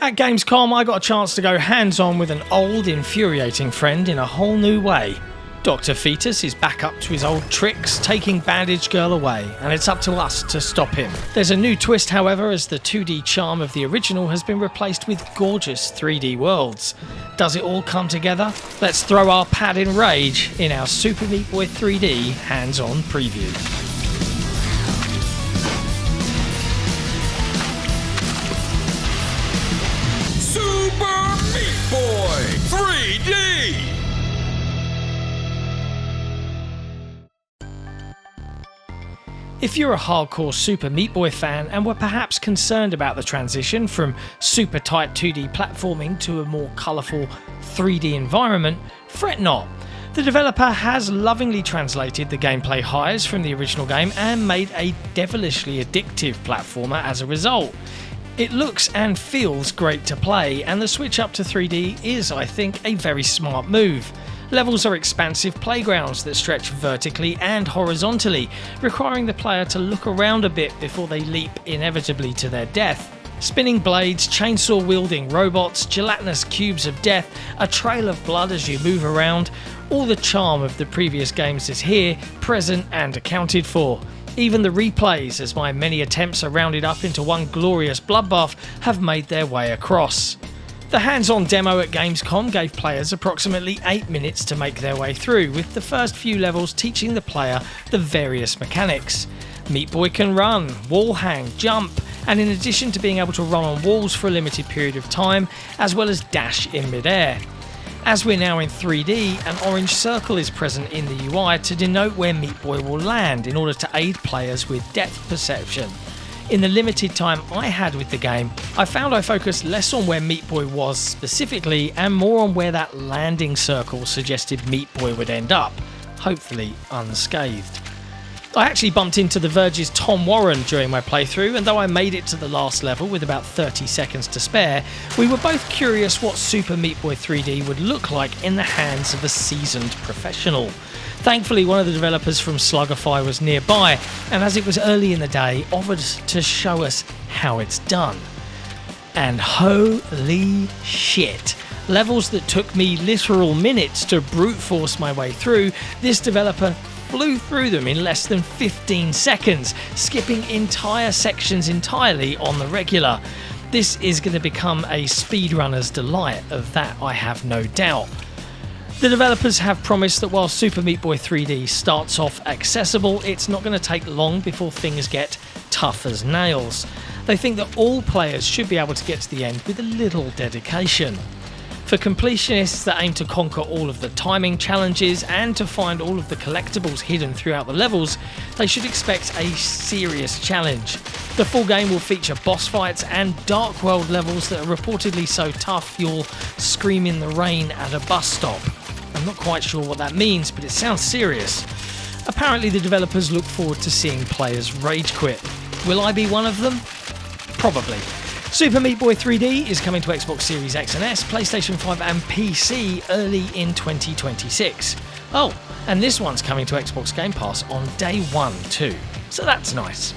At Gamescom, I got a chance to go hands-on with an old, infuriating friend in a whole new way. Dr. Fetus is back up to his old tricks, taking Bandage Girl away, and it's up to us to stop him. There's a new twist, however, as the 2D charm of the original has been replaced with gorgeous 3D worlds. Does it all come together? Let's throw our pad in rage in our Super Meat Boy 3D hands-on preview. Super Meat Boy 3D! If you're a hardcore Super Meat Boy fan and were perhaps concerned about the transition from super tight 2D platforming to a more colourful 3D environment, fret not. The developer has lovingly translated the gameplay highs from the original game and made a devilishly addictive platformer as a result. It looks and feels great to play, and the switch up to 3D is, I think, a very smart move. Levels are expansive playgrounds that stretch vertically and horizontally, requiring the player to look around a bit before they leap inevitably to their death. Spinning blades, chainsaw-wielding robots, gelatinous cubes of death, a trail of blood as you move around, all the charm of the previous games is here, present and accounted for. Even the replays, as my many attempts are rounded up into one glorious bloodbath, have made their way across. The hands-on demo at Gamescom gave players approximately 8 minutes to make their way through, with the first few levels teaching the player the various mechanics. Meat Boy can run, wall hang, jump, and in addition to being able to run on walls for a limited period of time, as well as dash in midair. As we're now in 3D, an orange circle is present in the UI to denote where Meat Boy will land in order to aid players with depth perception. In the limited time I had with the game, I found I focused less on where Meat Boy was specifically and more on where that landing circle suggested Meat Boy would end up, hopefully unscathed. I actually bumped into The Verge's Tom Warren during my playthrough, and though I made it to the last level with about 30 seconds to spare, we were both curious what Super Meat Boy 3D would look like in the hands of a seasoned professional. Thankfully, one of the developers from Slugify was nearby, and as it was early in the day, offered to show us how it's done. And holy shit! Levels that took me literal minutes to brute force my way through, this developer flew through them in less than 15 seconds, skipping entire sections entirely on the regular. This is going to become a speedrunner's delight, of that I have no doubt. The developers have promised that while Super Meat Boy 3D starts off accessible, it's not going to take long before things get tough as nails. They think that all players should be able to get to the end with a little dedication. For completionists that aim to conquer all of the timing challenges and to find all of the collectibles hidden throughout the levels, they should expect a serious challenge. The full game will feature boss fights and dark world levels that are reportedly so tough you'll scream in the rain at a bus stop. I'm not quite sure what that means, but it sounds serious. Apparently the developers look forward to seeing players rage quit. Will I be one of them? Probably. Super Meat Boy 3D is coming to Xbox Series X and S, PlayStation 5 and PC early in 2026. Oh, and this one's coming to Xbox Game Pass on day 1 too, so that's nice.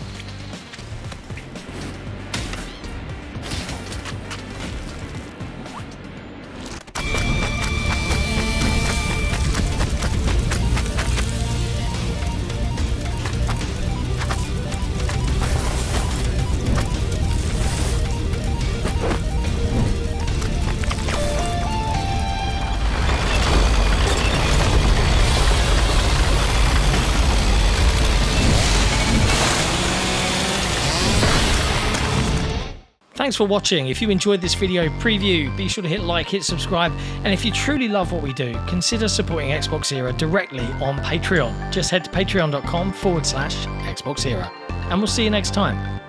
Thanks for watching. If you enjoyed this video preview, be sure to hit like, hit subscribe, and if you truly love what we do, consider supporting XboxEra directly on Patreon. Just head to patreon.com/XboxEra, and we'll see you next time.